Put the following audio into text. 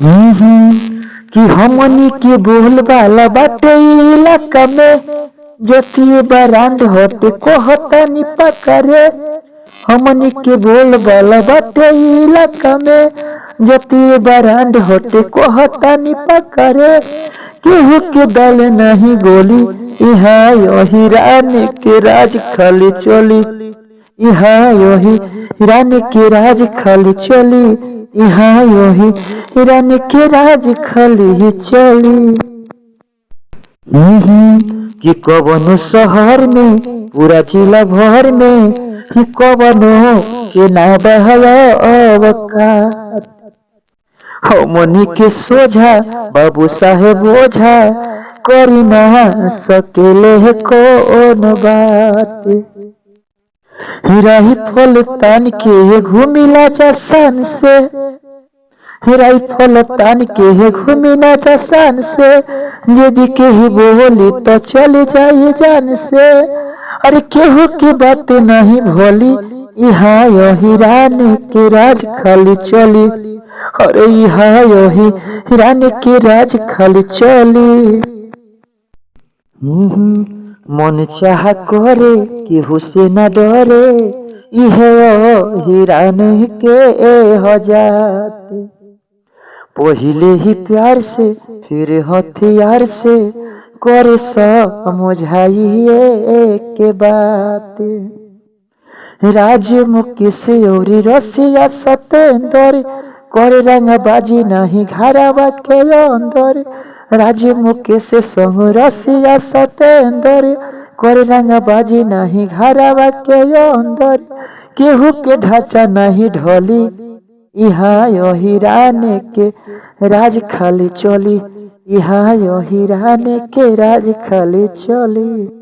कि हमनी के बोल बाला बाटे इलाका में जतिये बरांड हटे कहतानी पकड़े। हमनी के बोल बाला बाटे इलाका में जतिये बरांड हटे कहतानी पकड़े। केहू के दल नहीं गोली यहाँ यही रानी के राज खाली चली। यहाँ यही रानी के राज खाली चली। यहाँ यही रानी के राज खाली चली। कि कवनो शहर में पूरा जिला भर में कवनो के ना बहला अवकाश। हमनी के सोझा बाबू साहेब ओझा करी ना सकेले कौन बात। राइफल तान के घूमिला जसान से, राइफल तान के घूमिला जसान से, यदि केहू बोली तो चले जाए जान से। अरे केहू की बात नहीं भोली यहाँ यही रानी के राज खाली चली। अरे यहाँ यही रानी के राज खाली चली। मन चाह करे केहू से न डरे इहे रानी के हजात। पहिले ही प्यार से फिर हथियार से करे समझाइए के बात। राज मुकेश और रसिया सतेंद्र करे रंगबाजी नहीं घरवा के अंदर। राज मुकेश संग रसिया सतेंद्र करे रंगबाजी नहीं घरवा के अंदर। केहू के ढांचा नहीं ढोली यहाँ यही रानी के राज खाली चली। यहाँ यही रानी के राज खाली चली।